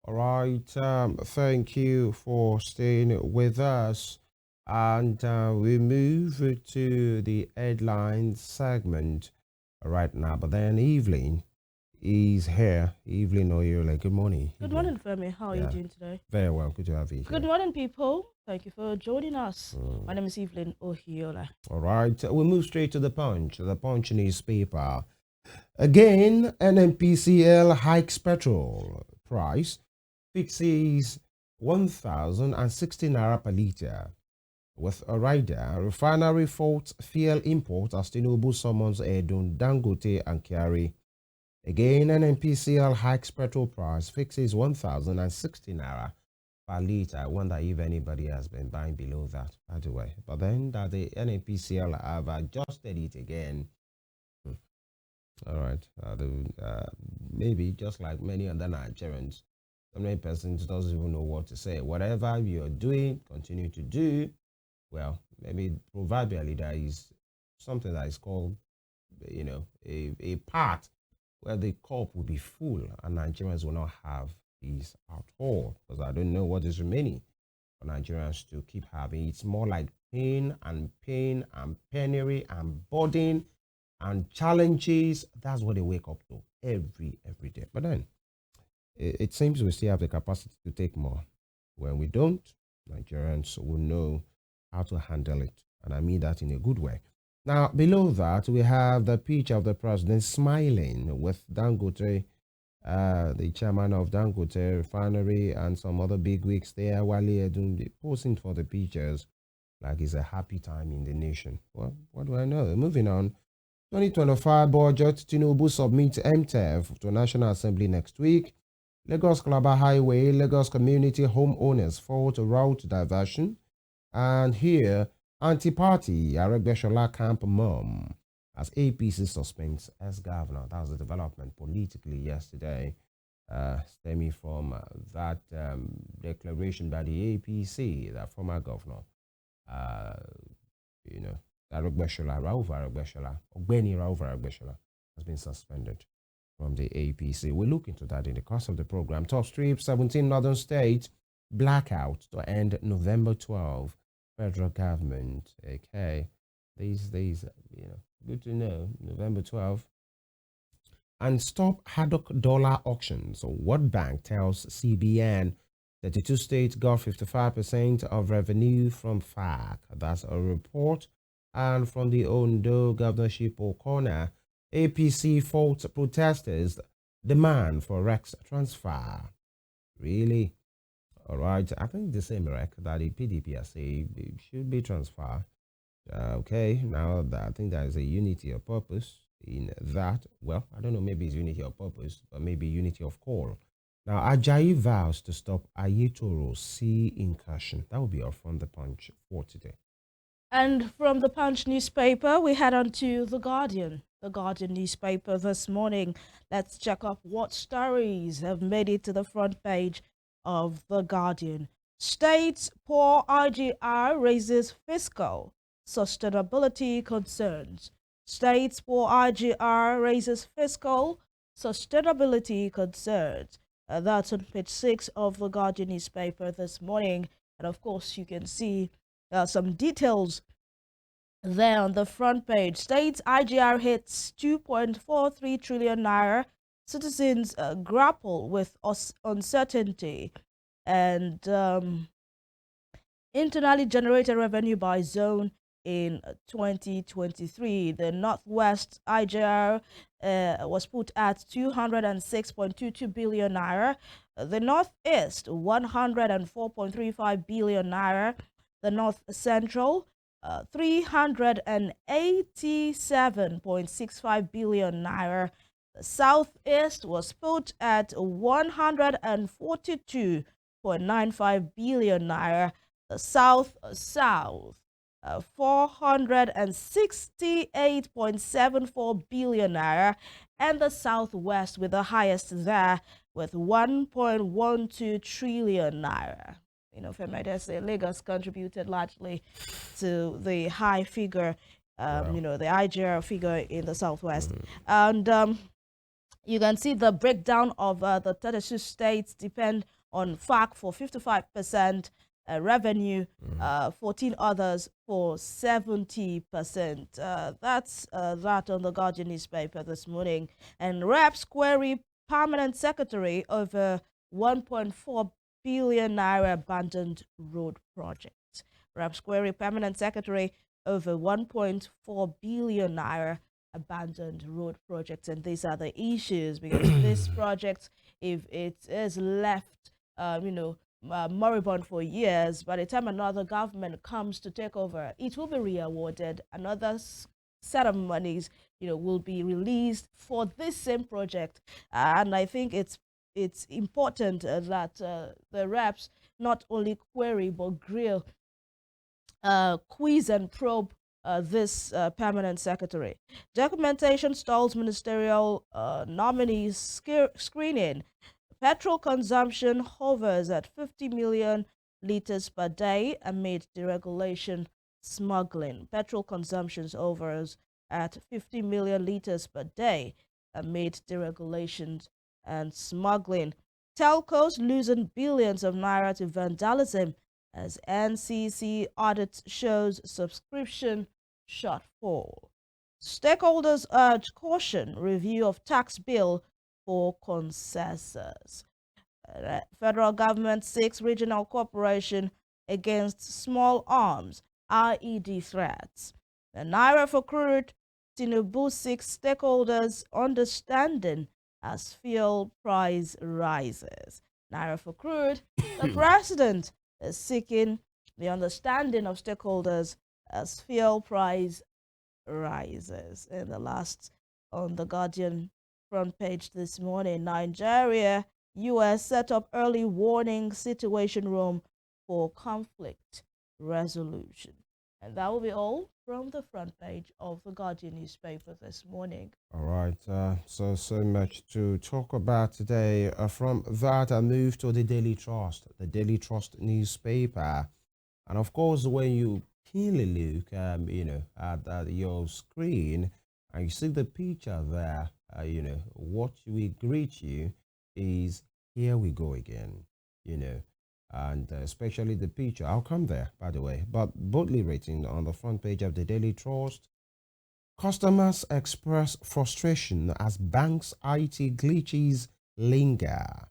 All right. Thank you for staying with us. And we move to the headline segment right now. But then Evelyn is here. Evelyn Ohiolei. Good morning, Good Evelyn. morning, Femi. How are you Yeah, doing today? very well. Good to have you Good here. morning, people. Thank you for joining us. My Mm. name is Evelyn Ohiolei. All right. We move straight to the Punch. The Punch newspaper. Again, NNPCL hikes petrol price, fixes 1,060 naira per litre. With a rider, refinery faults fuel import as Tinubu summons Edun, Dangote and Kyari. Again, NNPCL hikes petrol price, fixes 1,060 naira per litre. I wonder if anybody has been buying below that, by the way. But then that the NNPCL have adjusted it again. Hmm. All right. Maybe just like many other Nigerians, so many persons doesn't even know what to say. Whatever you're doing, continue to do. Well, maybe proverbially there is something that is called, a part where the cup will be full and Nigerians will not have this at all. Because I don't know what is remaining for Nigerians to keep having. It's more like pain and penury and burden and challenges. That's what they wake up to every day. But then it seems we still have the capacity to take more. When we don't, Nigerians will know how to handle it. And I mean that in a good way. Now, below that, we have the picture of the president smiling with Dangote, the chairman of Dangote Refinery, and some other big wigs there, Wale doing the posing for the pictures like it's a happy time in the nation. Well, what do I know? Moving on. 2025 budget, Tinubu submits MTEF to National Assembly next week. Lagos Calabar Highway, Lagos community homeowners fought route diversion. And here, anti-party Aregbesola camp mom as APC suspends as governor. That was the development politically yesterday, stemming from that declaration by the APC, that former governor, uh, you know, Ogbeni Rauf Aregbesola has been suspended from the APC. We'll look into that in the course of the program. Top strip, 17 northern states, blackout to end November 12. Federal government, okay. These, good to know. November 12th. And stop haddock dollar auctions. World Bank tells CBN 32 states got 55% of revenue from FAC. That's a report. And from the Ondo governorship corner, APC faults protesters' demand for Rex transfer. Really? All right. I think the same Rex that the PDP has said should be transferred. Okay. Now that I think there is a unity of purpose in that. Well, I don't know. Maybe it's unity of purpose, but maybe unity of call. Now, Ajayi vows to stop Ayetoro's sea incursion. That will be our from the punch for today. And from the Punch newspaper, we head on to The Guardian. The Guardian newspaper this morning. Let's check up what stories have made it to the front page of The Guardian. States poor IGR raises fiscal sustainability concerns. States poor IGR raises fiscal sustainability concerns. That's on page 6 of The Guardian newspaper this morning. And of course, you can see some details there on the front page. States IGR hits 2.43 trillion naira. Citizens grapple with uncertainty and internally generated revenue by zone in 2023. The Northwest IGR was put at 206.22 billion naira. The Northeast, 104.35 billion naira. The North Central, 387.65 billion naira. The Southeast was put at 142.95 billion naira. The South, 468.74 billion naira, and the Southwest with the highest there with 1.12 trillion naira. Femi, I say Lagos contributed largely to the high figure, Wow. the IGR figure in the Southwest. Mhm. And You can see the breakdown of the 32 states depend on FAC for 55% revenue, 14 others for 70%. That's that on the Guardian newspaper this morning. And Reps query permanent secretary over 1.4 billion naira abandoned road project. Reps query permanent secretary over 1.4 billion naira abandoned road projects, and these are the issues because this project, if it is left moribund for years, by the time another government comes to take over, it will be re-awarded. Another set of monies will be released for this same project. And I think it's important that the reps not only query but grill, quiz and probe this permanent secretary. Documentation stalls ministerial nominees screening. Petrol consumption hovers at 50 million liters per day amid deregulation smuggling. Petrol consumption hovers at 50 million liters per day amid deregulations and smuggling. Telcos losing billions of naira to vandalism as NCC audit shows subscription shortfall. Stakeholders urge caution review of tax bill for concessors. Federal government seeks regional cooperation against small arms, IED threats. The Naira for crude, Tinubu seeks stakeholders' understanding as fuel price rises. Naira for crude, the president is seeking the understanding of stakeholders as fuel price rises. In the last on the Guardian front page this morning, Nigeria, US set up early warning situation room for conflict resolution. And that will be all from the front page of the Guardian newspaper this morning. All right, so much to talk about today. From that, I move to the Daily Trust newspaper. And of course, when you keenly look, at your screen, and you see the picture there, what will greet you is here we go again, and especially the picture. I'll come there, by the way. But boldly written on the front page of the Daily Trust, customers express frustration as banks' IT glitches linger.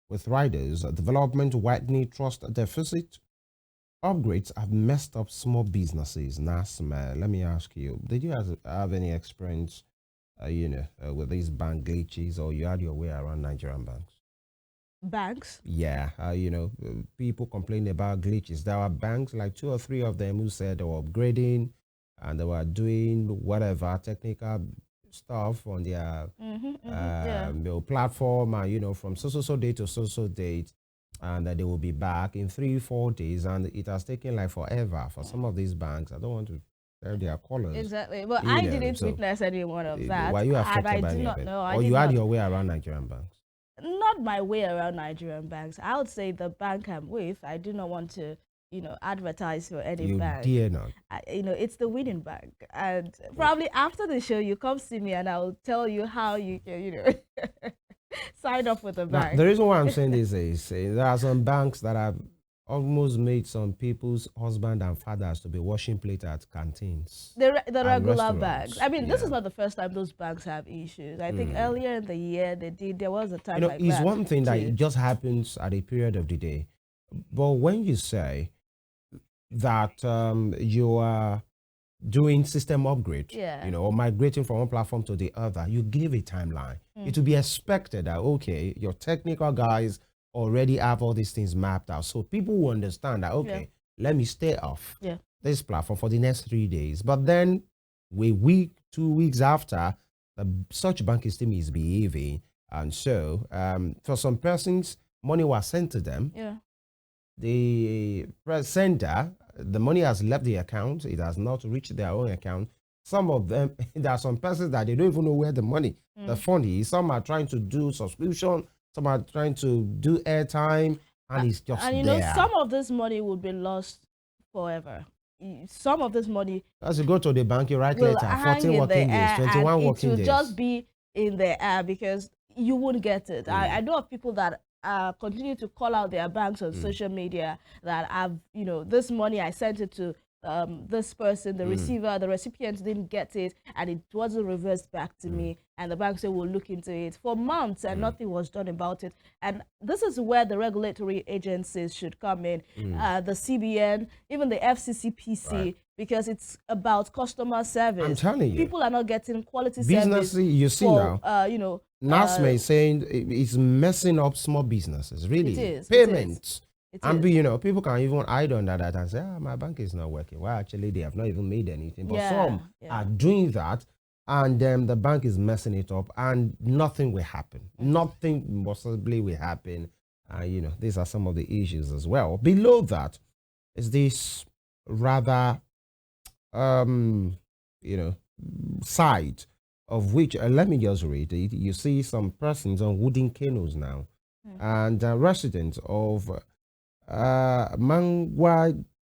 With riders, development widening trust deficit, upgrades have messed up small businesses. Nasma, let me ask you, did you have any experience, with these bank glitches, or you had your way around Nigerian banks? Banks? Yeah, people complain about glitches. There are banks, like two or three of them, who said they were upgrading and they were doing whatever technical stuff on their Yeah. platform, and from so date to so date, and that they will be back in 3 4 days, and it has taken like forever for some of these banks. I don't want to tell their colors. Exactly. Well, I didn't So witness any one of that. were you And affected I by did any of not it, know. I or did you had not. your way around Nigerian banks? Not my way around Nigerian banks. I would say the bank I'm with, I do not want to, advertise for any You bank. dare not. It's the winning bank. And probably after the show, you come see me and I'll tell you how you can, sign up with the Now, bank. the reason why I'm saying this is there are some banks that have almost made some people's husband and fathers to be washing plate at canteens The and regular restaurants. banks. I mean, this is Yeah. not the first time those banks have issues. I think earlier in the year there was a time like It's that one thing that too. it just happens at a period of the day. But when you say that you are doing system upgrade, Yeah. or migrating from one platform to the other, you give a timeline. It will be expected that, okay, your technical guys already have all these things mapped out. So people will understand that, okay, let me stay off Yeah. this platform for the next 3 days. But then a week, 2 weeks after, such banking system is behaving. And so for some persons, money was sent to them. Yeah. The sender, the money has left the account. It has not reached their own account. Some of them, there are some persons that they don't even know where the money, the fund is. Some are trying to do subscription. Some are trying to do airtime, and it's just And there. some of this money will be lost forever. Some of this money As you go to the bank, you write will letter, hang 14 in the working days, air, and 21 it working will days. just be in the air because you won't get it. I know of people that continue to call out their banks on social media that I've, this money I sent it to this person, the receiver, the recipient didn't get it, and it wasn't reversed back to me. And the bank said we'll look into it for months, and nothing was done about it. And this is where the regulatory agencies should come in, the CBN, even the FCCPC, Right. because it's about customer service. I'm telling you, people are not getting quality business. service. You see for, now, NASME is saying it's messing up small businesses. Really, It is. payments. It And is. people can even hide under that and say, my bank is not working. Well, actually, they have not even made anything. But some are doing that, and the bank is messing it up, and nothing will happen. Nothing possibly will happen. These are some of the issues as well. Below that is this rather, side of which, let me just read it. You see some persons on wooden canoes now, and residents of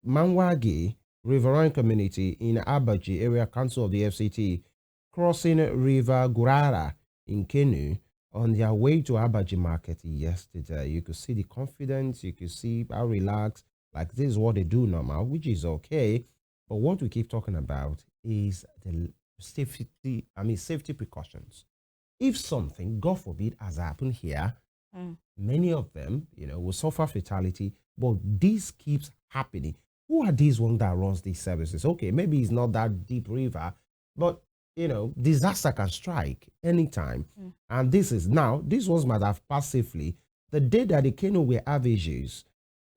Manwagi Riverine Community in Abaji Area Council of the FCT crossing River Gurara in Kenu on their way to Abaji Market yesterday. You could see the confidence, you could see how relaxed, like this is what they do normal, which is okay. But what we keep talking about is the safety precautions. If something, God forbid, has happened here, many of them, will suffer fatality, but this keeps happening. Who are these ones that runs these services? Okay, maybe it's not that deep river, but disaster can strike anytime. And this ones might have passed safely. The day that the canoe will have issues,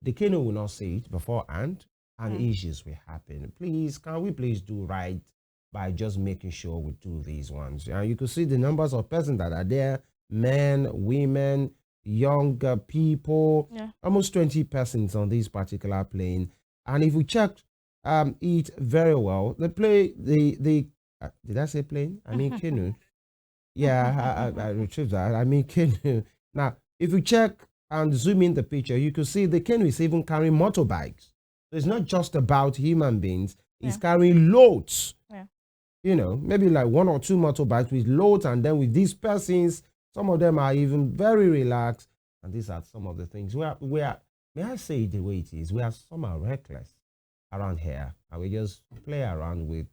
the canoe will not see it beforehand, and issues will happen. Please, can we please do right by just making sure we do these ones? And you can see the numbers of persons that are there, men, women, younger people, almost 20 persons on this particular plane. And if we check it very well, did I say plane? I mean canoe. Yeah, I retrieved that. I mean canoe. Now, if you check and zoom in the picture, you can see the canoe is even carrying motorbikes. So it's not just about human beings. It's carrying loads. Maybe like one or two motorbikes with loads, and then with these persons, some of them are even very relaxed. And these are some of the things we are, may I say it the way it is, some are reckless around here, and we just play around with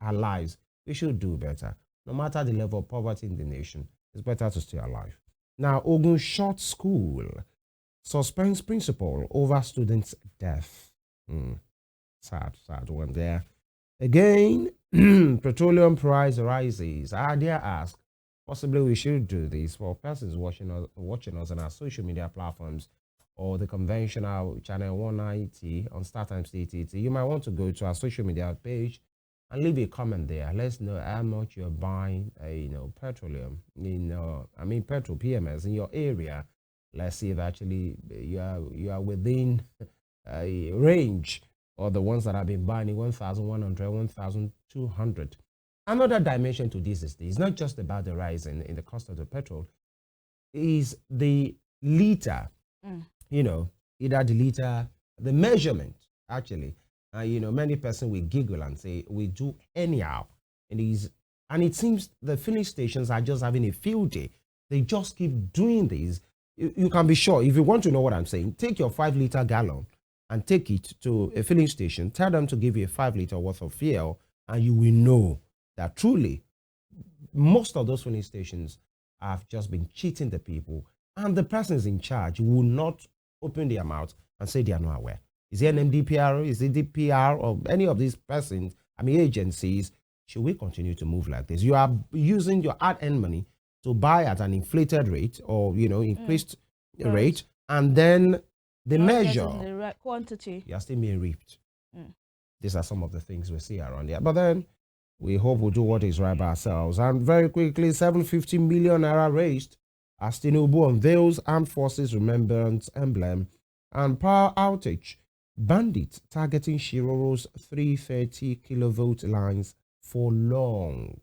our lives. We should do better. No matter the level of poverty in the nation, it's better to stay alive. Now, Ogun Short School suspends principal over student's death. Sad one there. Again, petroleum price rises. I dare ask, possibly we should do this for persons watching us on our social media platforms or the conventional channel 190 on StarTimes TTT. You might want to go to our social media page and leave a comment there. Let's know how much you're buying, petroleum, petrol PMS in your area. Let's see if actually you are within a range, or the ones that have been buying 1,100, 1,200. Another dimension to this is it's not just about the rise in the cost of the petrol, is the liter, either the liter, the measurement, actually. Many persons will giggle and say, we do anyhow. And it seems the filling stations are just having a field day. They just keep doing this. You can be sure, if you want to know what I'm saying, take your 5-liter gallon and take it to a filling station, tell them to give you a 5-liter worth of fuel, and you will know that truly most of those filling stations have just been cheating the people, and the persons in charge will not open their mouth and say they are not aware. Is it an MDPR? Is it DPR, or any of these persons, agencies? Should we continue to move like this? You are using your hard-earned money to buy at an inflated rate, or increased rate, and then the measure, the right quantity, you are still being reaped. These are some of the things we see around here. But then we hope we'll do what is right by ourselves. And very quickly, 750 million naira raised as Tinubu unveils Armed Forces Remembrance Emblem and power outage. Bandits targeting Shiroro's 330 kilovolt lines for long.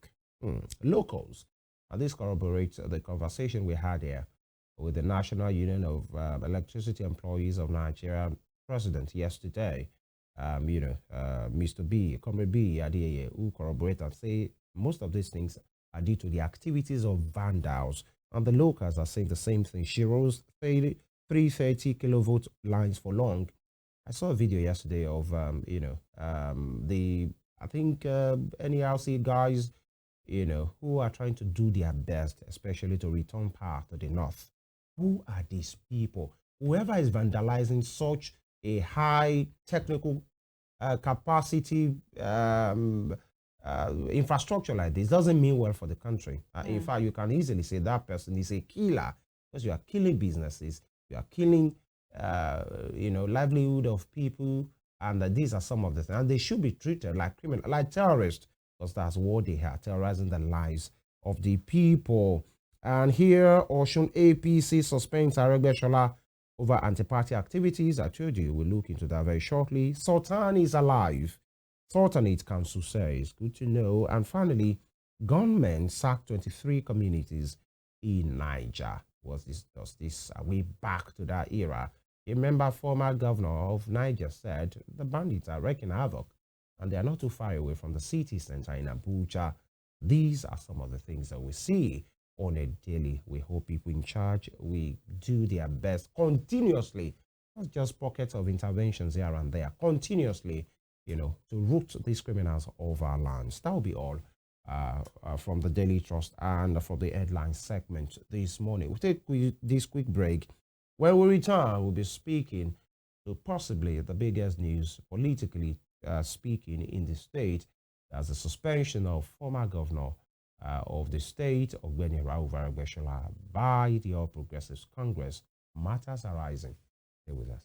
Locals. And this corroborates the conversation we had here with the National Union of Electricity Employees of Nigeria president yesterday. Mr. B, Comrade B, Adeyeye, who corroborate and say most of these things are due to the activities of vandals And the locals are saying the same thing. She rose 330 kilovolt lines for long. I saw a video yesterday of, the, I think, NERC guys, who are trying to do their best, especially to return power to the north. Who are these people? Whoever is vandalizing such a high technical capacity infrastructure like this doesn't mean well for the country. In fact, you can easily say that person is a killer because you are killing businesses, you are killing, livelihood of people, and these are some of the things. And they should be treated like criminals, like terrorists, because that's what they are, terrorizing the lives of the people. And here, Oshun APC suspends Aregbesola over anti-party activities. I told you we'll look into that very shortly. Sultan is alive. Sultanate Council says, good to know. And finally, gunmen sacked 23 communities in Niger. Are we back to that era? Remember, former governor of Niger said the bandits are wreaking havoc and they are not too far away from the city center in Abuja. These are some of the things that we see on a daily. We hope people in charge we do their best continuously, not just pockets of interventions here and there, continuously, to root these criminals off our lands. That will be all from the Daily Trust and from the headline segment this morning. We'll take this quick break. When we return, we'll be speaking to possibly the biggest news politically speaking in the state. As the suspension of former governor of the state, Ogbeni Aregbesola, by the All Progressives Congress. Matters arising. Stay with us.